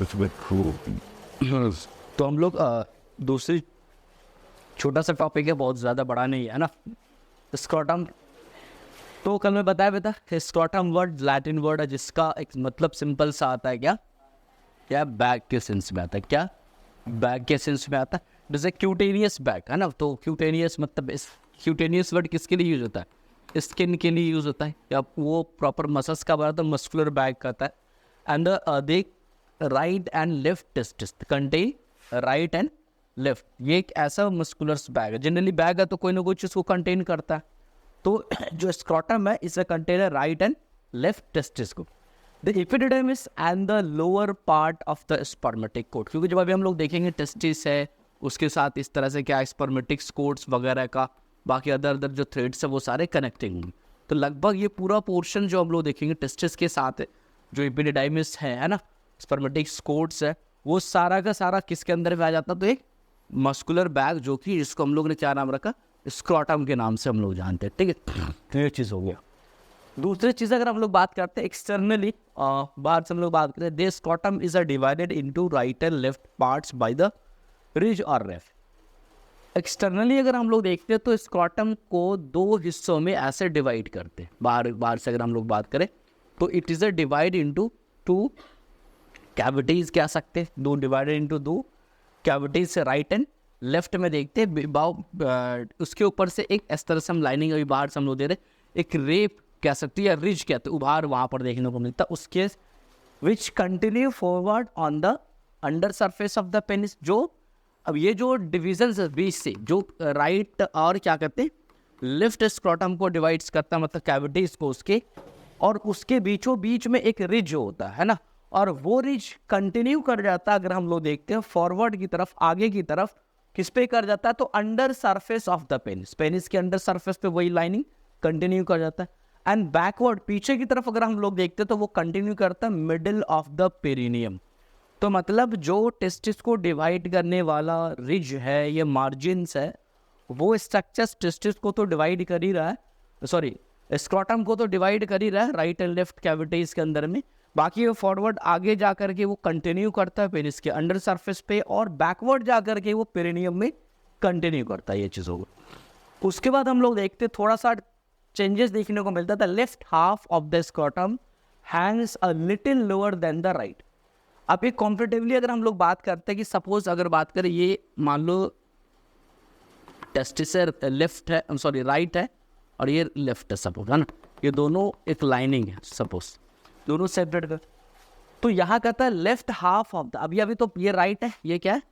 उसमें तो हम लोग दूसरी छोटा सा टॉपिक है, बहुत ज़्यादा बड़ा नहीं है ना, स्क्रॉटम। तो कल मैं बताया बेटा, स्क्रॉटम वर्ड लैटिन वर्ड है जिसका एक मतलब सिंपल सा आता है, क्या क्या बैग के सेंस में आता है, क्या बैग के सेंस में आता है। जैसे क्यूटेनियस बैग है ना, तो क्यूटेनियस मतलब इस क्यूटेनियस वर्ड किसके लिए यूज होता है, स्किन के लिए यूज होता है, या वो प्रॉपर मसल्स का बना तो मस्कुलर बैग कहता है। And they right and left testis contain right and left, ये एक ऐसा मस्कुलर बैग है, जनरली बैग है तो कोई ना कोई चीज़ को कंटेन करता है। तो जो स्क्रॉटम है इसे contain right and left testis को, the epididymis and the lower part of the spermatic cord, क्योंकि जब अभी हम लोग देखेंगे टेस्टिस है, उसके साथ इस तरह से क्या स्पर्मेटिक कोट्स वगैरह का बाकी अदर अदर जो थ्रेड्स है वो सारे कनेक्टिंग होंगे। तो लगभग ये पूरा पोर्शन जो हम लोग देखेंगे टेस्टिस के साथ है, जो एपिडिडाइमिस है ना, स्पर्मेटिक कोट्स है, वो सारा का सारा किसके अंदर में आ जाता है, तो एक मस्कुलर बैग जो कि जिसको हम लोग ने क्या नाम रखा, स्क्रॉटम के नाम से हम लोग जानते हैं। ठीक है, तो ये चीज़ हो गया। दूसरी चीज़ अगर हम लोग बात करते हैं एक्सटर्नली, बाहर से हम लोग बात करते हैं, this scrotum is divided into right and left parts by the ridge और रेफ। एक्सटर्नली अगर हम लोग देखते हैं तो स्क्रॉटम को दो हिस्सों में ऐसे डिवाइड करते हैं, बाहर से अगर हम लोग बात करें तो it is a divide into two cavities कह सकते हैं, दो डिवाइडेड इनटू दो कैविटीज से राइट एंड लेफ्ट में देखते हैं। उसके ऊपर से एक इस तरह से हम लाइनिंग अभी बाहर से हम लोग दे रहे, एक रेप कह सकते हैं या रिज कहते हैं, उभार वहाँ पर देखने को मिलता है उसके, which continue forward on the under surface of the penis. जो अब ये जो डिविजन है बीच से, जो राइट और क्या कहते हैं लेफ्ट स्क्रॉटम को डिवाइड्स करता है, मतलब कैविटीज को उसके, और उसके बीचों बीच में एक रिज होता है ना, और वो रिज कंटिन्यू कर जाता है अगर हम लोग देखते हैं फॉरवर्ड की तरफ, आगे की तरफ किस पे कर जाता है, तो under surface of the penis, penis के अंडर सरफेस पे वही लाइनिंग कंटिन्यू कर जाता है। एंड बैकवर्ड पीछे की तरफ अगर हम लोग देखते हैं तो वो कंटिन्यू करता है मिडिल ऑफ द पेरिनियम। तो मतलब जो टेस्टिस को डिवाइड करने वाला रिज है, ये मार्जिन्स है, वो स्ट्रक्चर्स टेस्टिस को तो डिवाइड कर ही रहा है, सॉरी स्क्रॉटम को तो डिवाइड कर ही रहा है राइट एंड लेफ्ट कैविटीज के अंदर में। बाकी वो फॉरवर्ड आगे जा करके वो कंटिन्यू करता है पेनिस के अंडर सरफेस पे, और बैकवर्ड जा करके वो पेरिनियम में कंटिन्यू करता है, ये चीज़ होगा। उसके बाद हम लोग देखते थोड़ा सा चेंजेस देखने को मिलता था, left half of the scrotum Hanks a little lower than the right. अब एक कॉम्परेटिवली अगर हम लोग बात करते हैं कि सपोज अगर बात करें, ये मान लो टेस्टिस लेफ्ट है, सॉरी राइट है, और ये लेफ्ट है सपोज, है ना, ये दोनों एक लाइनिंग है सपोज, दोनों सेपरेट कर, तो यहाँ कहता है लेफ्ट हाफ ऑफ द, अभी तो ये राइट है, ये क्या है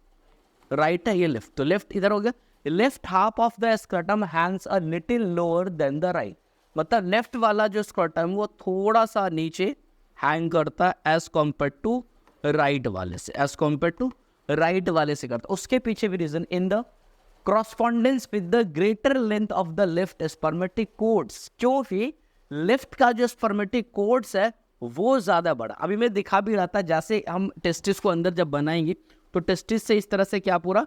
राइट है, ये लेफ्ट, तो लेफ्ट इधर हो गया, left half of the scrotum Hanks a little lower than the right, मतलब लेफ्ट वाला जो स्क्रॉटम वो थोड़ा सा नीचे हैंग करता है एज कॉम्पेयर टू राइट वाले से, एज कॉम्पेयर टू राइट वाले से करता है। उसके पीछे भी reason in the correspondence with the greater length of the left spermatic cords, क्योंकि लेफ्ट का जो स्पर्मेटिक कोड्स है वो ज़्यादा बड़ा, अभी मैं दिखा भी रहा था, जैसे हम टेस्टिस को अंदर जब बनाएंगे तो टेस्टिस से इस तरह से क्या पूरा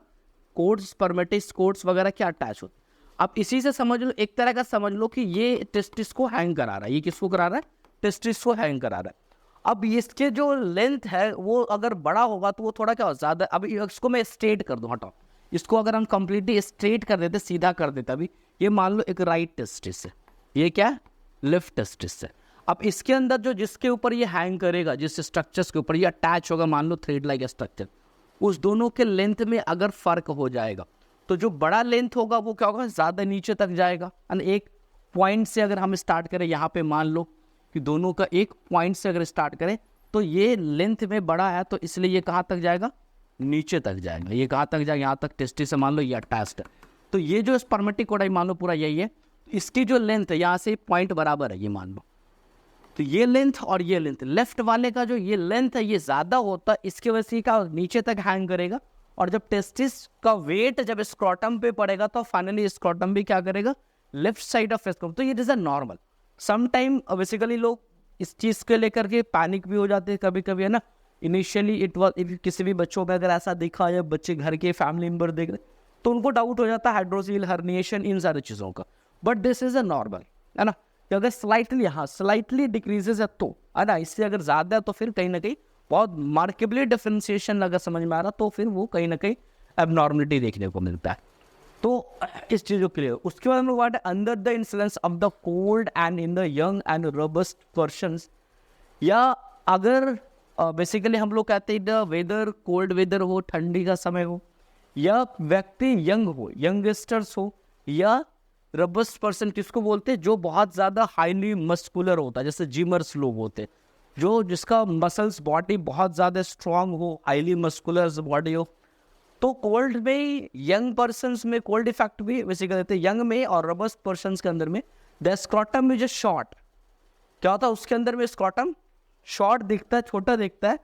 कोड्स स्पर्मेटिक कोड्स वगैरह क्या अटैच होते। अब इसी से समझ लो, एक तरह का समझ लो कि ये टेस्टिस को हैंग करा रहा है, ये किसको करा रहा है, टेस्टिस को हैंग करा रहा है। अब इसके जो लेंथ है वो अगर बड़ा होगा तो वो थोड़ा क्या ज़्यादा, अब इसको मैं स्ट्रेट कर दूँ, हटाओ इसको, अगर हम कंप्लीटली स्ट्रेट कर देते, सीधा कर देते, अभी ये मान लो एक राइट टेस्टिस है, ये क्या लेफ्ट टेस्टिस है। अब इसके अंदर जो जिसके ऊपर ये हैंग करेगा, जिस स्ट्रक्चर्स के ऊपर ये अटैच होगा, मान लो थ्रेड लाइक स्ट्रक्चर, उस दोनों के लेंथ में अगर फर्क हो जाएगा तो जो बड़ा लेंथ होगा वो क्या होगा, ज़्यादा नीचे तक जाएगा। एंड एक पॉइंट से अगर हम स्टार्ट करें, यहाँ पे मान लो कि दोनों का एक पॉइंट से अगर स्टार्ट करें तो ये लेंथ में बड़ा है, तो इसलिए ये कहाँ तक जाएगा, नीचे तक जाएगा। ये कहाँ तक जाएगा, यहाँ तक टेस्टिस से मान लो ये अटैच्ड है, तो ये जो स्पर्मेटिक कोडाई मान लो पूरा यही है, इसकी जो लेंथ है यहाँ से पॉइंट बराबर है, ये मान लो, तो ये लेंथ और ये लेंथ, लेफ्ट वाले का जो ये लेंथ है ये ज़्यादा होता है, इसके वजह से का नीचे तक हैंग करेगा, और जब टेस्टिस का वेट जब स्क्रॉटम पे पड़ेगा तो फाइनली स्क्रॉटम भी क्या करेगा, लेफ्ट साइड ऑफ स्क्रॉटम। तो ये is a normal, some time basically लोग इस चीज़ को लेकर के पैनिक भी हो जाते हैं कभी कभी, है ना। इनिशियली इट वॉज, किसी भी बच्चों में अगर ऐसा दिखा या बच्चे घर के फैमिली मेम्बर देख रहे तो उनको डाउट हो जाता है हाइड्रोसील हर्निएशन, इन सारी चीज़ों का, but this is a normal, है ना। कि अगर स्लाइटली, हाँ स्लाइटली डिक्रीजेज है तो, है ना, इससे अगर ज़्यादा है तो फिर कहीं ना कहीं बहुत मार्केबली डिफ्रेंसिएशन अगर समझ में आ रहा तो फिर वो कहीं ना कहीं एबनॉर्मलिटी देखने को मिलता है। तो इस चीज़ को क्लियर, उसके बाद हम लोग बात है under the influence of the cold and in the young and robust persons, या अगर बेसिकली हम लोग कहते हैं द वेदर कोल्ड वेदर हो, ठंडी का समय हो, या व्यक्ति यंग हो, यंगस्टर्स हो, या रोबस्ट पर्सन किसको बोलते हैं, जो बहुत ज़्यादा हाईली मस्कुलर होता है, जैसे जिमर्स लोग होते हैं, जो जिसका मसल्स बॉडी बहुत ज़्यादा स्ट्रांग हो, हाईली मस्कुलर बॉडी हो। तो कोल्ड में यंग पर्सन्स में कोल्ड इफेक्ट भी वैसे कहते हैं यंग में, और रोबस्ट पर्सन्स के अंदर में द स्क्रॉटम इज शॉर्ट। क्या होता है उसके अंदर में, स्क्रॉटम शॉर्ट दिखता है, छोटा दिखता है,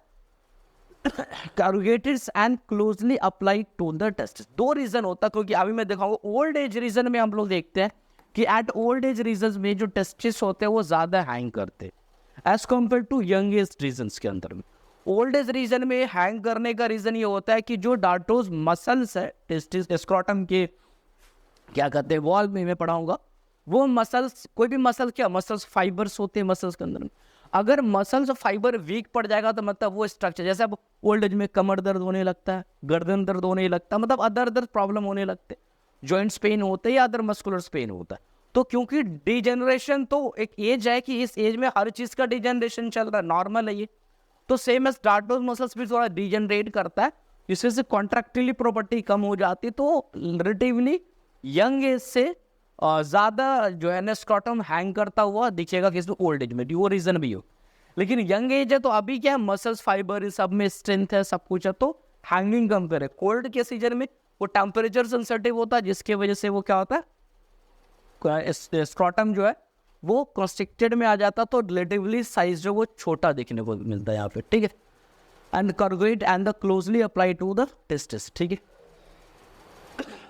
corrugated and closely applied to the testis. दो रीजन होता है, क्योंकि अभी मैं दिखाऊंगा ओल्ड एज रीजन में हम लोग देखते हैं कि एट ओल्ड एज रीजन में जो टेस्टिस होते हैं वो ज्यादा हैंग करते हैं as compare to young age region के अंदर में। ओल्ड एज रीजन में हैंग करने का रीजन ये होता है कि जो डार्टोज मसल्स है टेस्टिस स्क्रॉटम के, क्या कहते हैं, वॉल में मैं पढ़ाऊंगा, वो मसल्स, कोई भी मसल, क्या मसल्स फाइबर्स होते हैं मसल्स के अंदर में, अगर मसल्स फाइबर वीक पड़ जाएगा तो मतलब वो स्ट्रक्चर, जैसे अब ओल्ड एज में कमर दर्द होने लगता है, गर्दन दर्द होने लगता है, मतलब अदर प्रॉब्लम होने लगते हैं, जॉइंट्स पेन होते हैं या अदर मस्कुलर पेन होता है। तो क्योंकि डिजेनरेशन तो एक एज है कि इस एज में हर चीज का डिजेनरेशन चल रहा है, नॉर्मल है ये, तो सेम एज डार्टोज मसल्स भी थोड़ा डिजेनरेट करता है, जिससे से कॉन्ट्रैक्टिली प्रॉपर्टी कम हो जाती है। तो रिलेटिवली यंग एज से ज़्यादा जो है ना स्क्रॉटम हैंग करता हुआ दिखेगा किसी ओल्ड एज में, वो रीज़न भी हो। लेकिन यंग एज है तो अभी क्या है, मसल्स फाइबर इस सब में स्ट्रेंथ है, सब कुछ है, तो हैंगिंग कम करे। कोल्ड के सीजन में वो टेम्परेचर सेंसिटिव होता है, जिसके वजह से वो क्या होता है, स्क्रॉटम जो है वो कंस्ट्रिक्टेड में आ जाता, तो रिलेटिवली साइज जो वो छोटा देखने को मिलता है यहाँ पे, ठीक है। And corrugate and the closely apply to the testis, ठीक है।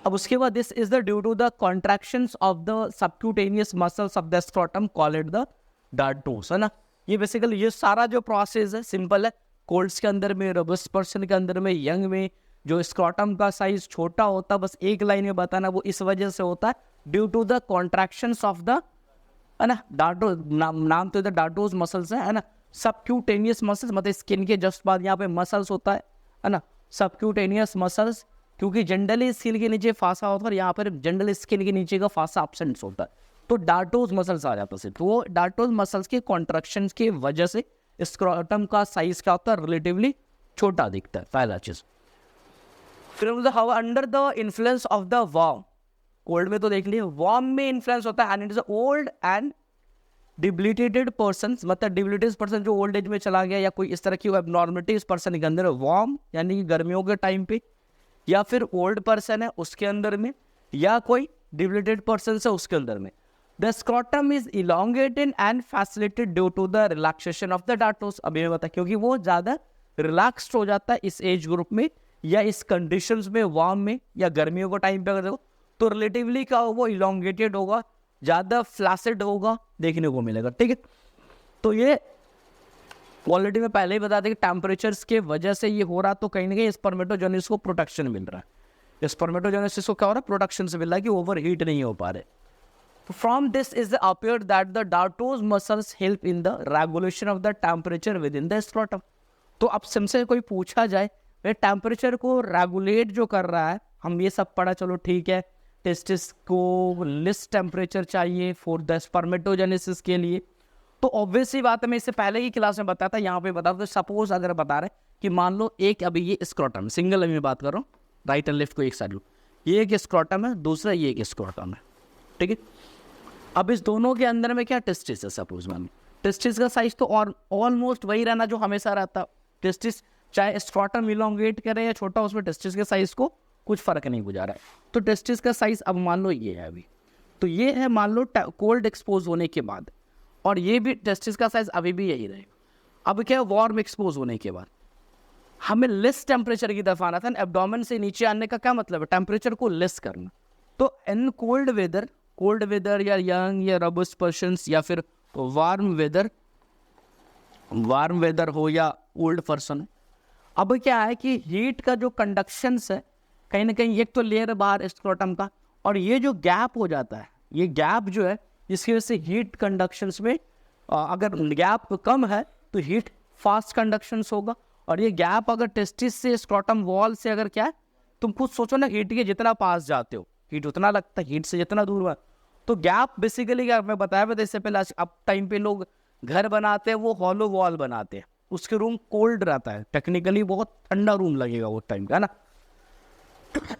अब उसके बाद this is the due to the contractions of the subcutaneous muscles of the scrotum called the dartos, है ना। ये बेसिकली ये सारा जो प्रोसेस है सिंपल है, कोल्ड्स के अंदर में, रोबस्ट पर्सन के अंदर में, यंग में जो स्क्रॉटम का साइज छोटा होता है, बस एक लाइन में बताना, वो इस वजह से होता है due to the contractions of the, है ना, डार्टो, नाम तो इधर डार्टोस मसल्स है ना, सबक्यूटेनियस मसल्स मतलब स्किन के जस्ट बाद यहाँ पे मसल्स होता है ना, सबक्यूटेनियस मसल्स, क्योंकि जनरली स्किन के नीचे फासा होता है और यहाँ पर जनरली स्किन के नीचे का फासा एब्सेंट होता है, तो डार्टोस मसल्स आ जाता है। तो वो डार्टोस मसल्स के कॉन्ट्रैक्शंस की वजह से स्क्रॉटम का साइज क्या होता है, रिलेटिवली छोटा दिखता है, पहला चीज। फिर how under the influence of the warm, cold में तो देख लिए, वार्म में इन्फ्लुएंस होता है, and it is old and debilitated person, मतलब डिबिलिटेड पर्सन जो ओल्ड एज में चला गया या कोई इस तरह की एबनॉर्मलिटी इस पर्सन के अंदर, वार्म यानी कि गर्मियों के टाइम पे, या फिर ओल्ड पर्सन है उसके अंदर में, या कोई डिबिलिटेड पर्सन है उसके अंदर में, the scrotum is elongated and facilitated due to the relaxation of the dartos. अभी मैं बता, क्योंकि वो ज़्यादा रिलैक्स्ड हो जाता है इस एज ग्रुप में या इस कंडीशंस में, वार्म में या गर्मियों के टाइम पे अगर देखो तो रिलेटिवली क्या वो इलोंगेटेड होगा, ज़्यादा फ्लैसिड होगा देखने को मिलेगा, ठीक है। तो ये क्वालिटी में पहले ही बता दें कि टेम्परेचर्स के वजह से ये हो रहा, तो कहीं ना कहीं स्पर्मेटोजेनेसिस को प्रोटेक्शन मिल रहा है, स्पर्मेटोजेनेसिस को क्या हो रहा है, प्रोटेक्शन से मिल रहा है कि ओवर हीट नहीं हो पा रहे। From this is appear that the dartos muscles help in the regulation of the temperature with in the scrotum. तो अब सिमसे कोई पूछा जाए टेम्परेचर को रेगुलेट जो कर रहा है, हम ये सब पढ़ा, चलो ठीक है, टेस्टिस को लिस्ट टेम्परेचर चाहिए फॉर द स्पर्मेटोजेनेसिस के लिए, तो ऑब्वियसली बात है, मैं इससे पहले ही क्लास में बताया था, यहाँ पे बता दो, सपोज अगर बता रहे कि मान लो एक अभी ये स्क्रॉटम, सिंगल अभी मैं बात कर रहा हूँ, राइट एंड लेफ्ट को एक साइड लो, ये एक स्क्रॉटम है, दूसरा ये एक स्क्रॉटम है, ठीक है। अब इस दोनों के अंदर में क्या टेस्टिस है, सपोज मान, टेस्टिस का साइज तो और ऑलमोस्ट वही रहना जो हमेशा रहता, टेस्टिस चाहे स्क्रॉटम इलोंगेट करे या छोटा, उसमें टेस्टिस के साइज को कुछ फर्क नहीं गुजारा है। तो टेस्टिस का साइज अब मान लो ये है अभी, तो ये है मान लो कोल्ड एक्सपोज होने के बाद, और ये भी टेस्टिस का साइज अभी भी यही रहे। अब क्या है, वार्म एक्सपोज होने के बाद हमें लेस टेम्परेचर की तरफ आना था, एब्डोमेन से नीचे आने का क्या मतलब है, टेम्परेचर को लेस करना। तो इन कोल्ड वेदर या यंग या रोबस्ट पर्सन्स या फिर वार्म वेदर हो या ओल्ड पर्सन, अब क्या है कि हीट का जो कंडक्शंस है कहीं ना कहीं, एक तो लेयर बाहर स्क्रॉटम का, और ये जो गैप हो जाता है, ये गैप जो है जिसकी वजह से हीट कंडक्शंस में अगर गैप कम है तो हीट फास्ट कंडक्शंस होगा, और ये गैप अगर टेस्टिस से स्क्रॉटम वॉल से अगर क्या है, तुम खुद सोचो ना, हीट के जितना पास जाते हो हीट उतना लगता है, हीट से जितना दूर हुआ, तो गैप बेसिकली क्या मैं बताया था इससे पहले, अब टाइम पे लोग घर बनाते हैं वो हॉलो वॉल बनाते हैं, उसके रूम कोल्ड रहता है, टेक्निकली बहुत ठंडा रूम लगेगा वो टाइम का ना।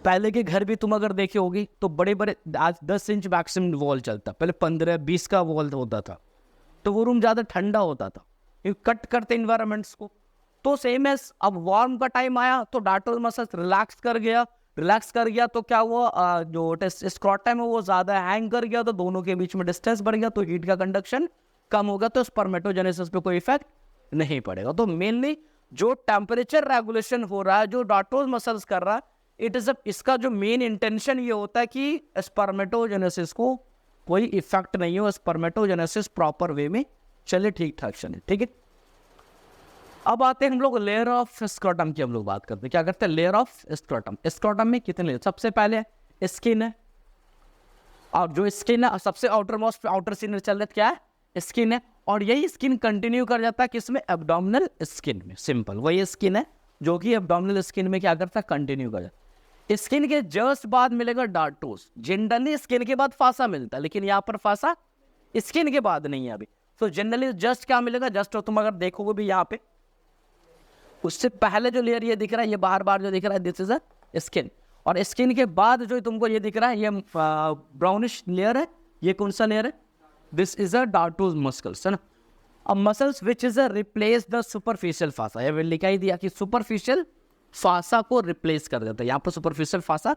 पहले के घर भी तुम अगर देखे होगी तो बड़े बड़े, आज 10 इंच मैक्सिमम वॉल चलता, पहले 15-20 का वॉल होता था, तो वो रूम ज़्यादा ठंडा होता था, कट करते इन्वायरमेंट्स को। तो सेम एज अब वार्म का टाइम आया तो डार्टल मसल्स रिलैक्स कर गया तो क्या हुआ, जो स्क्रॉटम है वो ज़्यादा हैंग कर गया, तो दोनों के बीच में डिस्टेंस बढ़ गया, तो हीट का कंडक्शन कम होगा, तो स्पर्मेटोजेनेसिस पे कोई इफेक्ट नहीं पड़ेगा। तो मेनली जो टेम्परेचर रेगुलेशन हो रहा है, जो डार्टल मसल्स कर रहा है, इट इज इसका जो मेन इंटेंशन ये होता है कि स्पर्मेटोजेनेसिस को कोई इफेक्ट नहीं हो, स्पर्मेटोजेनेसिस प्रॉपर वे में चले, ठीक ठाक चले, ठीक है। अब आते हैं हम लोग लेयर ऑफ स्क्रॉटम की, हम लोग बात करते हैं क्या करते हैं, लेयर ऑफ स्क्रॉटम। स्क्रॉटम में कितने लेयर, सबसे पहले स्किन है, और जो स्किन है सबसे आउटर मोस्ट आउटर सीनर चल रहा है क्या है, स्किन है, और यही स्किन कंटिन्यू कर जाता है किसमें, एब्डोमिनल स्किन में, सिंपल वही स्किन है जो कि एब्डोमिनल स्किन में क्या करता है, कंटिन्यू कर जाता है। स्किन के जस्ट बाद मिलेगा डार्टोस, जनरली स्किन के बाद फासा मिलता है, लेकिन यहाँ पर फासा स्किन के बाद नहीं है अभी, तो जनरली जस्ट क्या मिलेगा, जस्ट तुम अगर देखोगे भी यहाँ पे, उससे पहले जो लेयर ये दिख रहा है, ये बार जो दिख रहा है, दिस इज अ स्किन, और स्किन के बाद जो तुमको ये दिख रहा है, ये ब्राउनिश लेयर है, ये कौन सा लेयर है, this is a dartos muscles, है ना। अब muscles which is a replace the superficial fossa, ये लिखा ही दिया कि सुपरफिशियल फासा को रिप्लेस कर देता है, यहाँ पर सुपरफिशियल फासा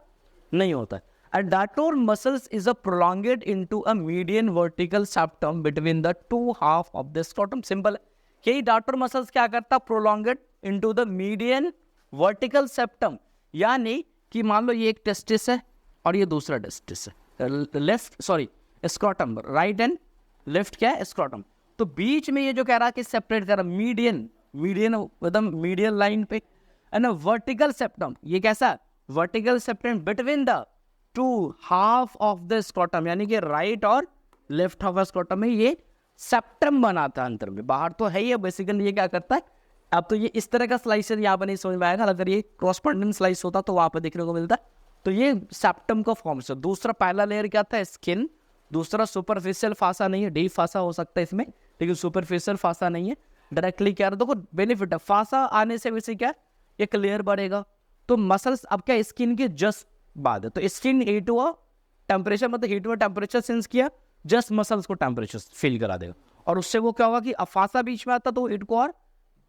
नहीं होता है। And dartos muscles is a prolonged into a median vertical septum between the two half of the scrotum, simple है। यही डार्टोर मसल्स क्या करता है, prolonged into the median vertical septum, यानी कि मान लो ये एक टेस्टिस है और ये दूसरा टेस्टिस है, left sorry scrotum, right and left क्या है स्क्रॉटम, तो बीच में ये जो कह रहा है कि सेपरेट कर रहा है, मीडियन एकदम मीडियन लाइन पे, एंड वर्टिकल सेप्टम, ये कैसा vertical septum between the two half of the scrotum, यानी कि राइट और लेफ्ट हाफ ऑफ स्क्रॉटम में ये सेप्टम बनाता है अंतर में, बाहर तो है ही, बेसिकली ये क्या करता है, अब तो ये इस तरह का स्लाइस यहाँ पर नहीं समझ में आएगा, अगर ये क्रॉसपेंडेंट स्लाइस होता तो वहाँ पर देखने को मिलता है, तो ये सेप्टम का फॉर्म से। दूसरा पहला लेयर क्या था, स्किन, दूसरा सुपरफिशियल फासा नहीं है, डीप फासा हो सकता है इसमें, लेकिन सुपरफिशियल फासा नहीं है, डायरेक्टली क्या देखो बेनिफिट है, फासा आने से वैसे क्या एक लेयर बढ़ेगा, तो मसल्स अब क्या स्किन के जस्ट बाद है, तो स्किन हीट हुआ, टेम्परेचर मतलब हीट हुआ, टेम्परेचर सेंस किया, जस्ट मसल्स को टेम्परेचर फील करा देगा, और उससे वो क्या होगा कि फासा बीच में आता तो हीट को और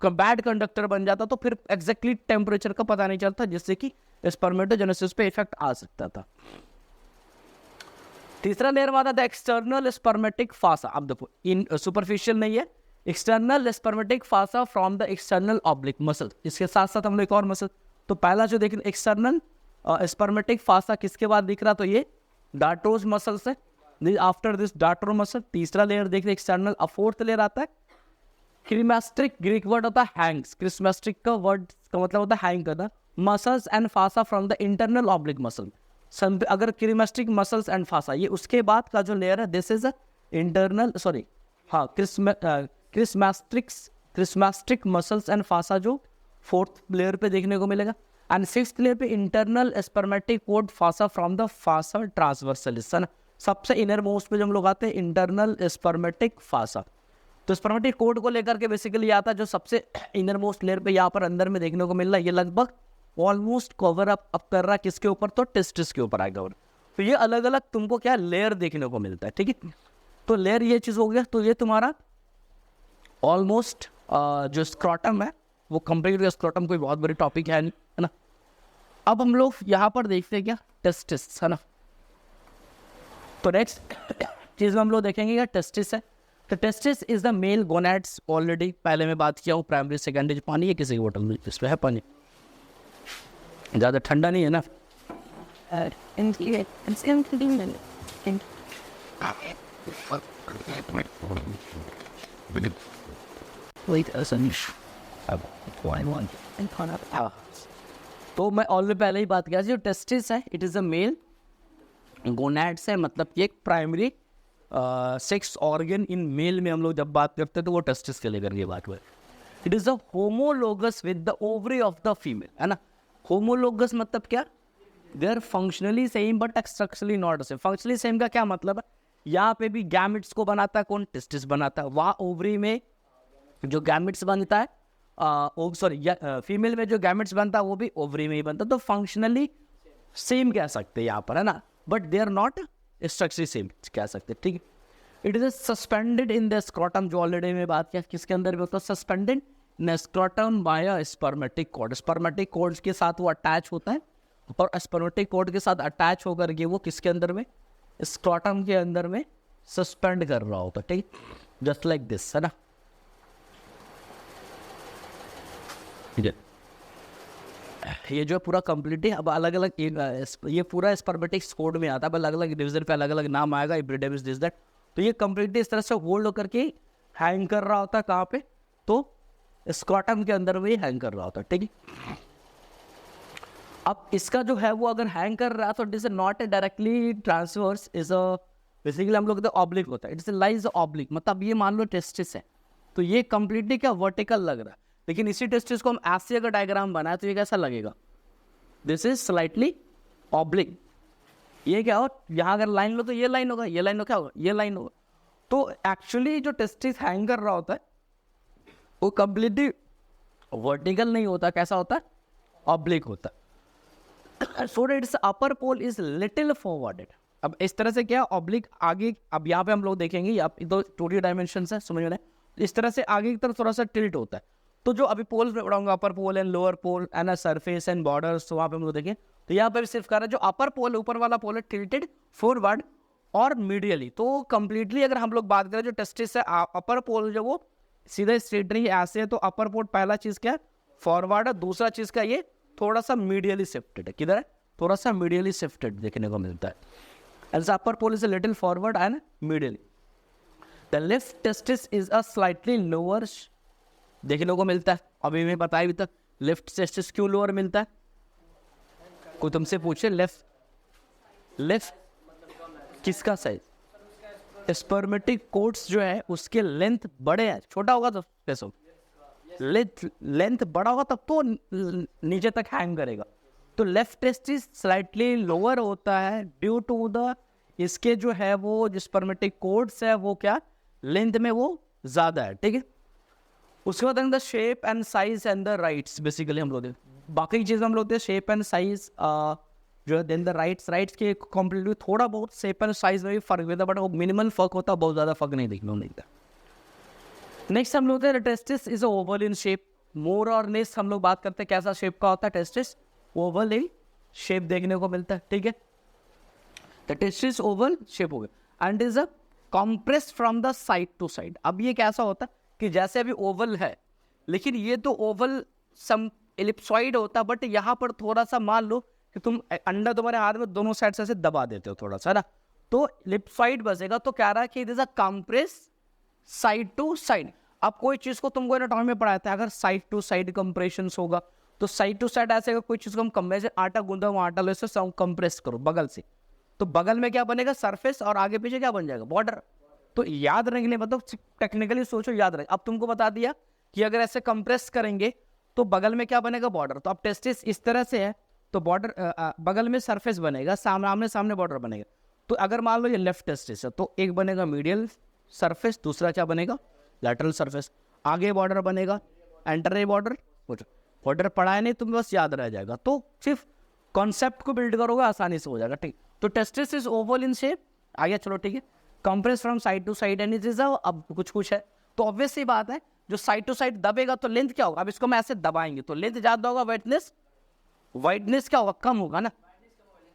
बैड कंडक्टर बन जाता, तो फिर एग्जैक्टली टेम्परेचर का पता नहीं चलता, जिससे कि स्पर्मेटोजेनेसिस पे इफेक्ट आ सकता था। तीसरा लेयर में आता था एक्सटर्नल स्पर्मेटिक फासा, अब देखो इन सुपरफिशियल नहीं है, external spermatic fossa from the external oblique muscle, इसके साथ साथ हम लोग एक और मसल, तो पहला जो देख एक्सटर्नल स्पर्मेटिक फासा किसके बाद दिख रहा, तो ये डार्टोस मसल से, आफ्टर दिस डार्टोर मसल। तीसरा लेयर देख रहे एक्सटर्नल, फोर्थ लेयर आता है क्रीमेस्ट्रिक, ग्रीक वर्ड होता है हैंग्स, क्रीमेस्ट्रिक का वर्ड का मतलब होता है हैंग करना, muscles and fossa from the internal oblique muscle, अगर क्रीमेस्ट्रिक मसल्स एंड फासा ये उसके बाद का जो लेयर है, दिस इज इंटरनल सॉरी हाँ क्रिस्मेस्ट्रिक मसल्स एंड फासा जो फोर्थ लेयर पे देखने को मिलेगा, एंड फिफ्थ लेयर पे internal spermatic cord fascia from the fascia transversalis, है ना। सबसे इनर मोस्ट पे जो हम लोग आते हैं इंटरनल स्पर्मेटिक फासा, तो स्पर्मेटिक कोड को लेकर के बेसिकली आता है जो सबसे इनर मोस्ट लेयर पे यहाँ पर अंदर में देखने को मिल रहा है, ये लगभग ऑलमोस्ट कवर अप कर रहा है किसके ऊपर, तो टेस्टिस के ऊपर आएगा, तो ये अलग अलग तुमको क्या लेयर देखने को मिलता है, ठीक है। तो लेयर ये चीज़ हो गया, तो ये तुम्हारा ऑलमोस्ट जो स्क्रॉटम है वो कंप्लीट, स्क्रॉटम कोई बहुत बड़ी टॉपिक है ना। अब हम लोग यहाँ पर देखते हैं क्या, टेस्टिस, है ना। तो नेक्स्ट चीज़ में हम लोग देखेंगे क्या, टेस्टिस है, तो testis is the male gonads, already पहले मैं बात किया हूँ, प्राइमरी सेकेंडरी पानी है किसी की बोतल में, इसमें है पानी, ज़्यादा ठंडा नहीं है ना। तो मैं ऑलरेडी पहले ही बात किया, जो टेस्टिस है it is a male gonads है, मतलब कि एक primary sex organ in male में हम लोग जब बात करते हैं तो वो टेस्टिस के लेकर के बात हुआ है। It is a homologous with the ovary of the female, है ना। होमोलोगस मतलब क्या, they are functionally same but structurally not same. Functionally same का क्या मतलब है, यहाँ पे भी गैमेट्स को बनाता है कौन, टेस्टिस बनाता है, वहाँ ओवरी में जो गैमेट्स बनता है, फीमेल में जो गैमेट्स बनता है वो भी ओवरी में ही बनता है। तो फंक्शनली सेम कह सकते हैं यहाँ पर, है ना, but they are not structurally same कह सकते हैं, ठीक है। It is suspended in the scrotum, जो ऑलरेडी में बात किया किसके अंदर भी होता है, suspended in scrotum by spermatic cord. Spermatic cord के साथ वो अटैच होता है, और स्पर्मेटिक कॉर्ड के साथ अटैच होकर के वो किसके अंदर में, स्क्रॉटम के अंदर में सस्पेंड कर रहा होता है, ठीक, जस्ट लाइक दिस, है ना। ये जो है पूरा कंप्लीट है। अब अलग अलग ये पूरा स्पर्मेटिक कोड में आता है, अलग अलग डिवीजन पे अलग अलग नाम आएगा, इब्रिडेमिस दिस दैट। तो ये कंप्लीटली इस तरह से होल्ड होकर के हैंग कर रहा होता है, कहाँ पे, तो स्क्रॉटम के अंदर में हैंग कर रहा होता है, ठीक है। अब इसका जो है वो अगर हैंग कर रहा है तो it is not a directly transverse, is a basically हम लोग कहते हैं ऑब्लिक होता है, इट इज लाइज ऑब्लिक। मतलब ये मान लो टेस्टिस है, तो ये कंप्लीटली क्या वर्टिकल लग रहा है, लेकिन इसी टेस्टिस को हम ऐसे अगर डायग्राम बनाए तो ये कैसा लगेगा, दिस इज स्लाइटली ऑब्लिक। ये क्या हो, यहाँ अगर लाइन लो तो ये लाइन होगा, ये लाइन हो क्या होगा, ये लाइन होगा। तो एक्चुअली जो टेस्टिस हैंग कर रहा होता है वो कंप्लीटली वर्टिकल नहीं होता, कैसा होता है, ऑब्लिक होता है। So that its upper pole is little forwarded. अब इस तरह से क्या ऑब्लिक आगे, अब यहाँ पे हम लोग देखेंगे, यहाँ पे तो 2D डायमेंशंस है, समझ में, इस तरह से आगे की तरफ थोड़ा सा टिल्ट होता है। तो जो अभी पोल्स में पढ़ाऊंगा, upper pole and lower pole and surface and borders, तो वहाँ पे हम लोग देखें तो यहाँ पे भी सिर्फ कर रहा है जो अपर पोल, ऊपर वाला पोल है टिल्टेड फॉरवर्ड और मीडियली। तो कंप्लीटली अगर हम लोग बात करें जो टेस्टिस है, अपर पोल जो वो सीधा स्ट्रेट नहीं ऐसे है, तो अपर पोल पहला चीज़ क्या है, फॉरवर्ड है, दूसरा चीज़ क्या, ये थोड़ा सा मीडियली शिफ्टेड है, किधर है, थोड़ा सा मीडियली शिफ्टेड देखने को मिलता है। And upper pole is a little forward and medially. The left testis is a slightly lower देखने को मिलता है। अभी मैं बताया भी था लेफ्ट टेस्टिस क्यों लोअर मिलता है, कोई तुमसे पूछे लेफ्ट किसका साइज, स्पर्मेटिक कोट्स जो है उसके लेंथ बड़े हैं, छोटा होगा तो कैसे, लेंथ बड़ा होगा तब तो नीचे तक हैंग करेगा। तो लेफ्ट टेस्टिस स्लाइटली लोअर होता है ड्यू टू द, इसके जो है वो जो स्पर्मेटिक कोट्स है वो क्या लेंथ में वो ज्यादा है, ठीक है। उसके बाद the shape and size and the rights, basically हम लोग बाकी चीज़ हम लोग शेप एंड साइज जो है, देन द राइट्स के कॉम्प्लीटली थोड़ा बहुत शेप एंड साइज में भी फर्क होता है, बट वो मिनिमल फर्क होता है, बहुत ज़्यादा फर्क नहीं देखने को मिलता। नेक्स्ट हम लोग testis is oval in shape, more और लेस हम लोग बात करते हैं कैसा शेप का होता है, टेस्टिस ओवल इन शेप देखने को मिलता है, ठीक है। द टेस्टिस ओवल शेप हो गया and is a compress from the side to side. अब ये कैसा होता है कि जैसे अभी ओवल है, लेकिन ये तो ओवल सम एलिप्सॉइड होता है, बट यहाँ पर थोड़ा सा मान लो कि तुम अंडा तुम्हारे हाथ में दोनों साइड से दबा देते हो थोड़ा सा ना, तो एलिप्सॉइड बचेगा। तो कह रहा है कि it is a compress side to side. अब कोई चीज को तुमको एनाटॉमी में पढ़ाया था, अगर साइड टू साइड कंप्रेशन होगा तो साइड टू साइड ऐसे कोई चीज को हम कंप्रेस, आटा गूंदा हुआ आटा लो, इसे कंप्रेस करो बगल से, तो बगल में क्या बनेगा, सरफेस, और आगे पीछे क्या बन जाएगा, बॉर्डर। तो याद रखने के लिए मतलब टेक्निकली सोचो, याद रख। अब तुमको बता दिया कि अगर ऐसे कंप्रेस करेंगे तो बगल में क्या बनेगा, बॉर्डर। तो अब टेस्टिस इस तरह से है तो बॉर्डर बगल में सरफेस बनेगा, आमने सामने बॉर्डर बनेगा। तो अगर मान लो ये लेफ्ट टेस्टिस है तो एक बनेगा मीडियल सरफेस, दूसरा क्या बनेगा, लैटरल सरफेस, आगे बॉर्डर बनेगा, एंटर ए बॉर्डर, बॉर्डर पढ़ा है नहीं तुम्हें बस याद रह जाएगा। तो सिर्फ कॉन्सेप्ट को बिल्ड करोगे आसानी से हो जाएगा, ठीक। तो testis is oval in shape आ गया, चलो ठीक है। Compress from side to side and it is अब कुछ है तो ऑब्वियस सी बात है, जो साइड टू साइड दबेगा तो लेंथ क्या होगा, अब इसको मैं ऐसे दबाएंगे तो लेंथ ज्यादा होगा, वाइडनेस क्या होगा, कम होगा ना।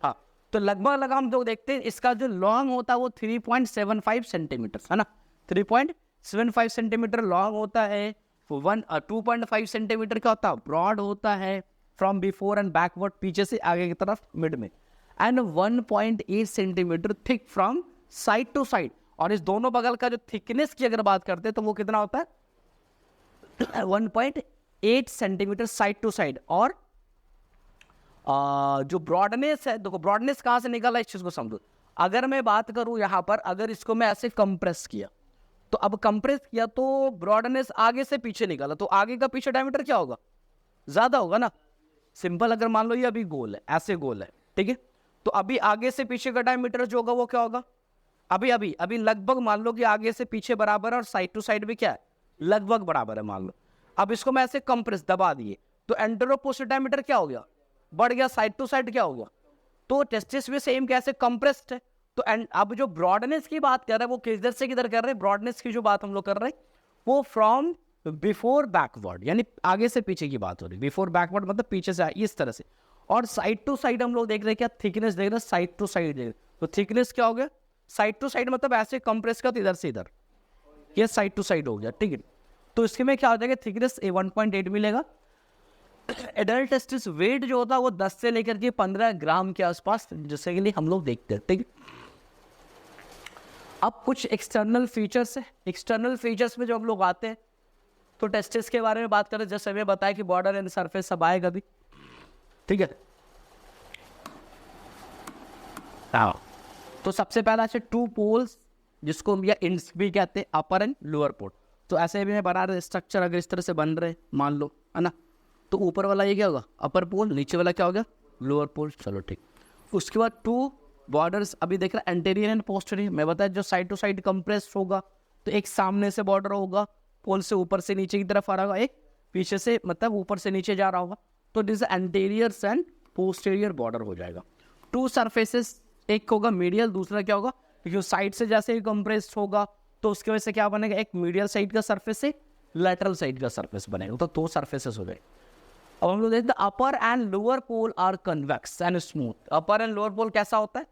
हाँ, तो लगभग हम लोग देखते हैं इसका जो लॉन्ग होता है वो 3.75 सेंटीमीटर है ना, 3.75 सेंटीमीटर लॉन्ग होता है। 2.5 सेंटीमीटर क्या होता है, ब्रॉड होता है फ्रॉम बिफोर एंड बैकवर्ड, पीछे से आगे की तरफ मिड में, and 1.8 centimetre thick from side to side. और इस दोनों बगल का जो थिकनेस की अगर बात करते हैं तो वो कितना होता है 1.8 सेंटीमीटर साइड टू साइड। और जो ब्रॉडनेस है, देखो ब्रॉडनेस कहां से निकला इस चीज को समझो। अगर मैं बात करूं यहां पर, अगर इसको मैं ऐसे कंप्रेस किया तो अब कंप्रेस किया तो ब्रॉडनेस आगे से पीछे निकाला, तो आगे का पीछे डायमीटर क्या होगा, ज्यादा होगा ना। सिंपल, अगर मान लो ये अभी गोल है, ऐसे गोल है, ठीक है, तो अभी आगे से पीछे का डायमीटर जो होगा वो क्या होगा, अभी अभी अभी लगभग मान लो कि आगे से पीछे बराबर है और साइड टू साइड भी क्या है, लगभग बराबर है मान लो। अब इसको मैं ऐसे कंप्रेस दबा दिए तो एंटेरो पोस्टीरियर डायमीटर क्या हो गया, बढ़ गया, साइड टू साइड क्या होगा, तो टेस्टिस भी सेम कैसे कंप्रेस्ड है। तो अब जो ब्रॉडनेस की बात कर रहे हैं वो किधर से किधर कर रहे हैं, ब्रॉडनेस की जो बात हम लोग कर रहे हैं वो फ्रॉम बिफोर बैकवर्ड, यानी आगे से पीछे की बात हो रही है। बिफोर बैकवर्ड मतलब पीछे से इस तरह से, और साइड टू साइड हम लोग देख रहे हैं क्या, थिकनेस देख रहे हैं, साइड टू साइड देख रहे हैं, तो थिकनेस क्या हो गया, साइड टू साइड मतलब ऐसे कंप्रेस का तो इधर से इधर, ये साइड टू साइड हो गया, ठीक है। तो इसके में क्या हो जाएगा, थिकनेस 1.8 मिलेगा। एडल्ट टेस्टिस वेट जो होता है वो 10 से लेकर के 15 ग्राम के आसपास, जैसे के लिए हम लोग देखते हैं, ठीक है। अब कुछ एक्सटर्नल फीचर्स है, एक्सटर्नल फीचर्स में जो हम लोग आते हैं तो टेस्टिस के बारे में बात करें, जैसे हमें बताया कि बॉर्डर एंड सरफेस सब आएगा भी, ठीक है। तो सबसे पहला है 2 पोल्स, जिसको हम या इंड्स भी कहते हैं, अपर एंड लोअर पोल। तो ऐसे भी बना रहे स्ट्रक्चर, अगर इस तरह से बन रहे मान लो, है ना, तो ऊपर वाला ये क्या होगा, अपर पोल, नीचे वाला क्या होगा, लोअर पोल, चलो ठीक। उसके बाद 2 बॉर्डर्स, अभी देख रहे हैं एंटेरियर एंड पोस्टीरियर, मैं बताया जो साइड टू साइड कंप्रेस होगा तो एक सामने से बॉर्डर होगा, पोल से ऊपर से नीचे की तरफ आ रहा होगा, एक पीछे से मतलब ऊपर से नीचे जा रहा होगा, तो this anterior and posterior border हो जाएगा। 2 सरफेसेस, एक होगा मीडियल, दूसरा क्या होगा, क्योंकि साइड से जैसे ही कंप्रेस होगा तो उसकी वजह से क्या बनेगा, एक मीडियल साइड का सरफेस से लेटरल साइड का सरफेस बनेगा, तो 2 सरफेसेस हो गए। अब हम लोग देखते हैं upper and lower pole are convex and smooth. Upper and lower pole कैसा होता है,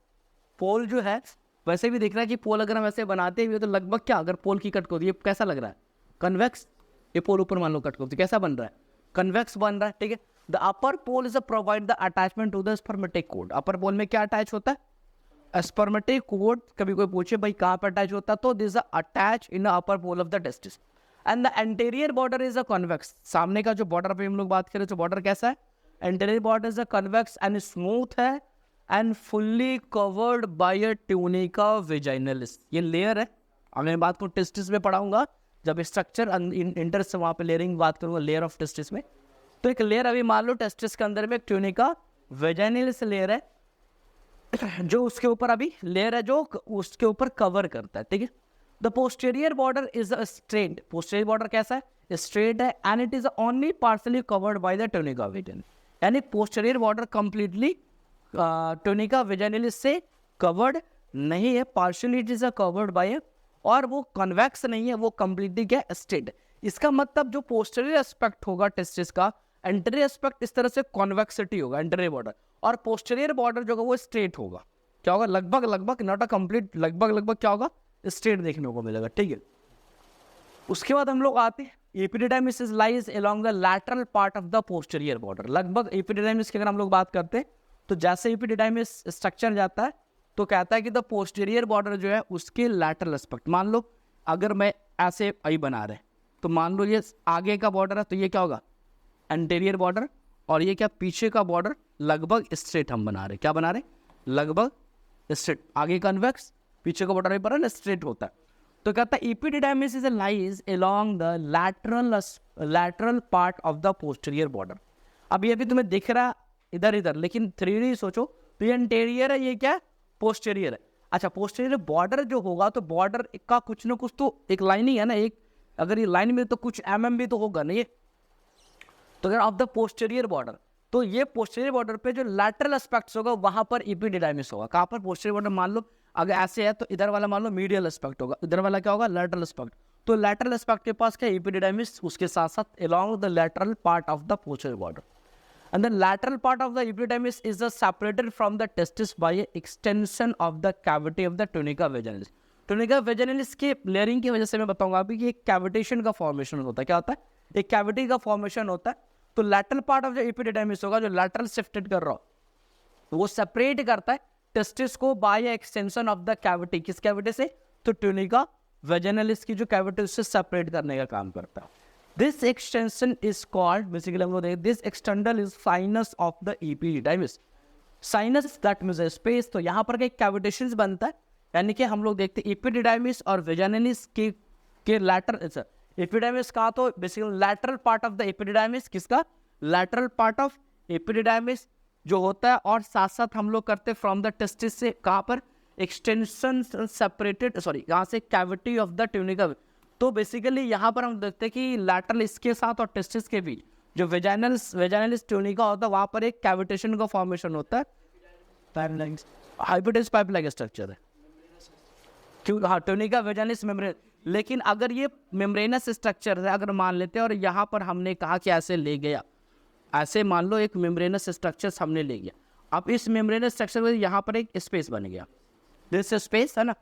पोल जो है वैसे भी दिख रहा है कि पोल अगर हम ऐसे बनाते हुए तो लगभग क्या, अगर पोल की कट होती है कैसा लग रहा है, कन्वेक्स। ये पोल ऊपर मान लो कट होती है, कैसा बन रहा है, कन्वेक्स बन रहा है, ठीक है। The upper pole is a provide the attachment to the spermatic cord. Upper pole में क्या अटैच होता है, स्पर्मेटिक कोड। कभी कोई पूछे भाई कहाँ पर अटैच होता है, तो this attach in the upper pole of the testis. And the anterior border is a convex. सामने का जो बॉर्डर पे हम लोग बात करें तो बॉर्डर कैसा है, anterior border is a convex and smooth है and fully covered by a tunica vaginalis. ये लेयर है, अगर मैं बात को टेस्टिस में पढ़ाऊंगा जब स्ट्रक्चर इंटर से वहाँ पे लेयरिंग बात करूँगा, लेयर ऑफ टेस्टिस में, तो एक लेयर अभी मान लो टेस्टिस के अंदर में एक ट्यूनिका वेजाइनलिस लेयर है जो उसके ऊपर अभी लेयर है जो उसके ऊपर कवर करता है, ठीक है। The posterior border is a straight. Posterior border कैसा है, स्ट्रेट है and it is only partially covered by the tunica vaginalis, यानी posterior border completely tunica vaginalis से कवर्ड नहीं है, partially it is a covered by, और वो convex नहीं है, वो कंप्लीटली क्या स्ट्रेट। इसका मतलब जो पोस्टीरियर एस्पेक्ट होगा टेस्टिस का, एंटीरियर एस्पेक्ट इस तरह से कॉन्वेक्सिटी होगा एंटीरियर बॉर्डर, और पोस्टीरियर बॉर्डर जो होगा वो स्ट्रेट होगा। क्या होगा, लगभग लगभग, नॉट अ कंप्लीट, लगभग लगभग क्या होगा, स्ट्रेट देखने को मिलेगा, ठीक है। उसके बाद हम लोग आते हैं epididymis is lies along the lateral part of the posterior border. लगभग एपिडिडाइमिस की अगर हम लोग बात करते हैं तो जैसे एपिडिडाइमिस स्ट्रक्चर जाता है तो कहता है कि द पोस्टीरियर बॉर्डर जो है उसके लैटरल एस्पेक्ट, मान लो अगर मैं ऐसे आई बना रहे तो मान लो ये आगे का बॉर्डर है तो ये क्या होगा, एंटीरियर बॉर्डर, और ये क्या पीछे का बॉर्डर लगभग स्ट्रेट हम बना रहे, क्या बना रहे, लगभग स्ट्रेट, आगे कन्वेक्स, पीछे का बॉर्डर पर स्ट्रेट होता है। तो कहता है epididymis is lies along the lateral part of the posterior border. अब ये भी तुम्हें दिख रहा इधर इधर, लेकिन 3D सोचो तो ये एंटीरियर है, ये क्या पोस्टीरियर है। अच्छा, पोस्टीरियर बॉर्डर जो होगा तो बॉर्डर का कुछ ना कुछ तो एक लाइन ही है ना, एक अगर ये लाइन में तो कुछ भी तो होगा ना ये, तो अगर ऑफ द पोस्टीरियर बॉर्डर, तो ये पोस्टीरियर बॉर्डर पे जो लैटरल एस्पेक्ट्स होगा वहां पर एपिडिडाइमिस होगा। कहाँ पर, पोस्टीरियर बॉर्डर मान लो अगर ऐसे है तो इधर वाला मान लो मीडियल एस्पेक्ट होगा, इधर वाला क्या होगा, लैटरल एस्पेक्ट। तो लैटरल एस्पेक्ट के पास क्या, एपिडिडाइमिस, उसके साथ साथ along the lateral part of the posterior border. And the lateral part of the epididymis is separated from the testis by an extension of the cavity of the tunica vaginalis. Tunica vaginalis के layering की वजह से मैं बताऊंगा अभी कि एक cavitation का फॉर्मेशन होता है। क्या होता है, एक कैविटी का फॉर्मेशन होता है। तो lateral part of the epididymis होगा जो लैटरल शिफ्टेड कर रहा हो, वो सेपरेट करता है टेस्टिस को by extension of the cavity. किस कैविटी से, तो ट्यूनिका वेजिनालिस की जो कैविटी उससे सेपरेट करने का काम करता है। This extension is called, basically हम लोग देखें, this external is sinus of the epididymis. Sinus that means space, तो यहाँ पर एक कैविटेशंस बनता है, यानी कि हम लोग देखते हैं एपिडिडाइमिस और वेजाइनलिस के कि लैटरल एपिडिडाइमिस का, तो basically lateral part of the epididymis, किसका? लैटरल पार्ट ऑफ एपिडिडाइमिस जो होता है, और साथ साथ हम लोग करते हैं फ्रॉम द टेस्टिस से कहाँ पर? एक्सटेंशन सेपरेटेड, सॉरी यहाँ से कैविटी ऑफ द ट्यूनिका। तो बेसिकली यहाँ पर हम देखते हैं कि लैटरल इसके साथ और टेस्टिस के बीच जो वेजाइनलिस ट्यूनिका होता है वहाँ पर एक कैविटेशन का फॉर्मेशन होता है, हाइपोटेस पाइप लाइक स्ट्रक्चर है। क्यों? हाँ, ट्यूनिका वेजाइनलिस मेम्ब्रेन। लेकिन अगर ये मेम्ब्रेनस स्ट्रक्चर है, अगर मान लेते हैं, और यहाँ पर हमने कहा कि ऐसे ले गया, ऐसे मान लो एक मेम्ब्रेनस स्ट्रक्चर हमने ले गया, अब इस मेम्ब्रेनस स्ट्रक्चर में यहाँ पर एक स्पेस बन गया, दिस स्पेस है ना,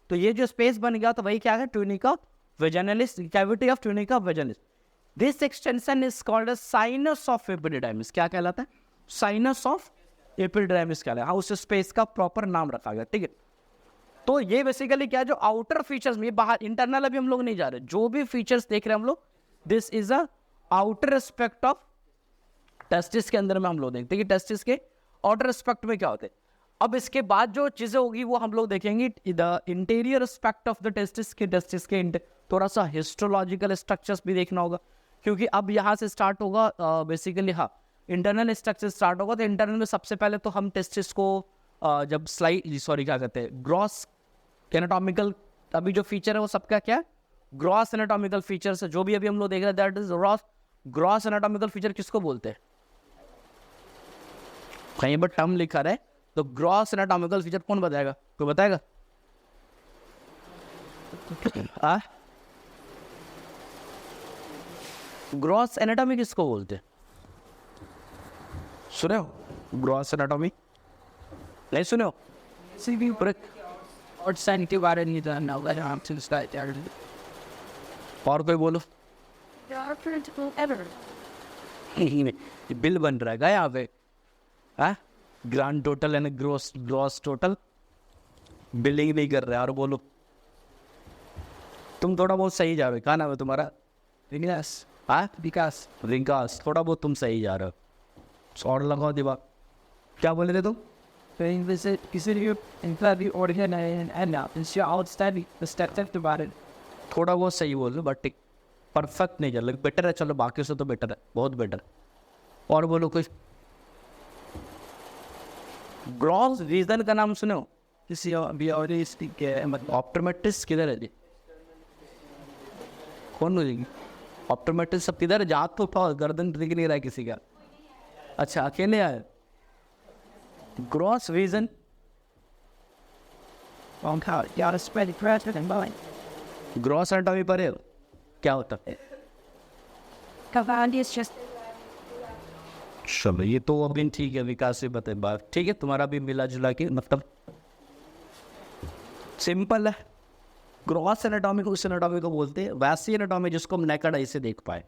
तो ये जो स्पेस बन गया तो वही क्या है? Tunica vaginalis, cavity of tunica vaginalis. This extension is called a sinus of epididymis. क्या कहलाता है? साइनस ऑफ एपिडिडाइमिस कहलाता है। हाँ, उस स्पेस का प्रॉपर नाम रखा गया, ठीक है। तो ये बेसिकली क्या, जो आउटर फीचर्स में, बाहर इंटरनल अभी हम लोग नहीं जा रहे, जो भी फीचर्स देख रहे हैं हम लोग, this is a outer aspect of testis के अंदर में हम लोग देखते हैं कि टेस्टिस के आउटर एस्पेक्ट में क्या होते हैं। अब इसके बाद जो चीजें होगी वो हम लोग देखेंगे the interior aspect of the testis के थोड़ा सा हिस्टोलॉजिकल स्ट्रक्चर्स भी देखना होगा, क्योंकि अब यहाँ से स्टार्ट होगा बेसिकली, हाँ, इंटरनल स्ट्रक्चर स्टार्ट होगा। तो इंटरनल में सबसे पहले तो हम टेस्टिस को जब क्या कहते हैं, ग्रॉस एनाटॉमिकल, अभी जो फीचर है वो सबका क्या है? ग्रॉस एनाटॉमिकल फीचर्स है, जो भी अभी हम लोग देख रहे हैं, that is gross anatomical feature किसको बोलते हैं? कहीं पर टर्म लिखा है, तो ग्रॉस एनाटॉमिकल फीचर कौन बताएगा? कोई बताएगा? ग्रॉस एनाटॉमी किसको बोलते हैं? सुने हो ग्रॉस एनाटॉमी? नहीं सुने हो? और कोई बोलो। बिल बन रहा है यहाँ पे, grand total and gross total billing नहीं कर रहे। और बोलो, तुम थोड़ा बहुत सही जा रहे हो। क्या नाम है तुम्हारा? विकास। विकास, विकास, थोड़ा बहुत तुम सही जा रहे हो। और लगाओ दिमाग। क्या बोले थे तुम? थोड़ा बहुत सही बोल रहे, बट परफेक्ट नहीं चल रहा। बेटर है, चलो बाकी से तो बेटर है, बहुत बेटर। और बोलो कुछ। ग्रॉस रीजन का नाम सुनो? ऑप्टोमेट्रिस्ट किधर है जी? कौन बोलेगी? ऑप्टोमेट्रिस्ट सब किधर है? जात तो उठाओ, गर्दन दिख नहीं रहा है किसी का। अच्छा, अकेले आए? ग्रॉस रीजन ग्रॉस एनाटॉमी पर है, क्या होता है? चलो, ये तो अभी ठीक है, विकास से बता बात ठीक है, तुम्हारा भी मिला जुला के मतलब सिंपल है। ग्रॉस एनाटॉमी को उस एनाटॉमी को बोलते हैं, वैसी एनाटॉमी जिसको हम नेकेड आई से देख पाए।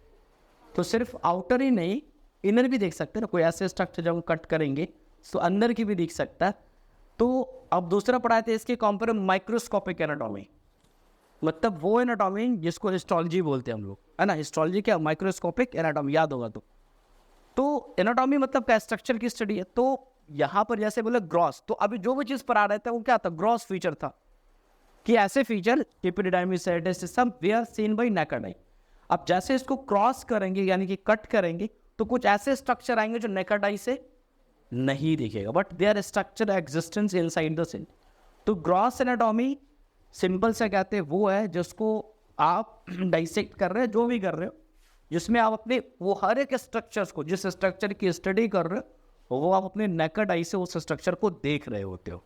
तो सिर्फ आउटर ही नहीं, इनर भी देख सकते हैं ना। कोई ऐसे स्ट्रक्चर जब हम कट करेंगे तो अंदर की भी दिख सकता है। तो अब दूसरा पढ़ाए थे इसके कंपेयर माइक्रोस्कोपिक एनाटॉमी, मतलब वो एनाटॉमी जिसको हिस्टोलॉजी बोलते हैं हम लोग, है ना। हिस्टोलॉजी क्या? माइक्रोस्कोपिक एनाटॉमी, याद होगा तो एनाटॉमी मतलब क्या? स्ट्रक्चर की स्टडी है। तो यहाँ पर जैसे बोले ग्रॉस, तो अभी जो भी चीज़ पर आ रहा था वो क्या था? ग्रॉस फीचर था, कि ऐसे फीचर एपिडिडाइमिस सब we are seen by naked eye. अब जैसे इसको क्रॉस करेंगे यानी कि कट करेंगे, तो कुछ ऐसे स्ट्रक्चर आएंगे जो नेकेड आई से नहीं दिखेगा, but their structure existence inside the cell. तो ग्रॉस एनाटॉमी सिंपल से कहते हैं वो है जिसको आप डाइसेक्ट कर रहे हैं, जो भी कर रहे हो, जिसमें आप अपने वो हर एक स्ट्रक्चर्स को, जिस स्ट्रक्चर की स्टडी कर रहे हो, वो आप अपने नेकेड आई से उस स्ट्रक्चर को देख रहे होते हो।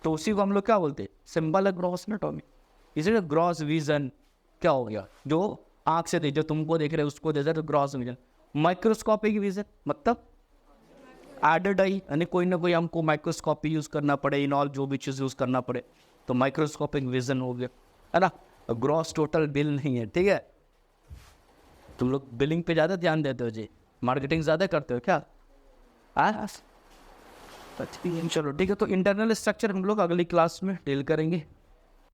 तो उसी को हम लोग क्या बोलते हैं? सिंपल है ग्रॉस एनाटॉमी। इसीलिए ग्रॉस विजन क्या हो गया? जो आँख से देख, जो तुमको देख रहे हो उसको देख रहे, तो ग्रॉस विजन। माइक्रोस्कोपिक विजन मतलब एडेड आई, यानी कोई ना कोई हमको माइक्रोस्कोपी यूज़ करना पड़े, इन ऑल जो भी चीज़ यूज़ करना पड़े, तो माइक्रोस्कोपिक विजन हो गया, है ना। ग्रॉस टोटल बिल नहीं है, ठीक है। तुम लोग बिलिंग पे ज़्यादा ध्यान देते हो जी, मार्केटिंग ज़्यादा करते हो क्या? चलो ठीक है, तो इंटरनल स्ट्रक्चर हम लोग अगली क्लास में डील करेंगे।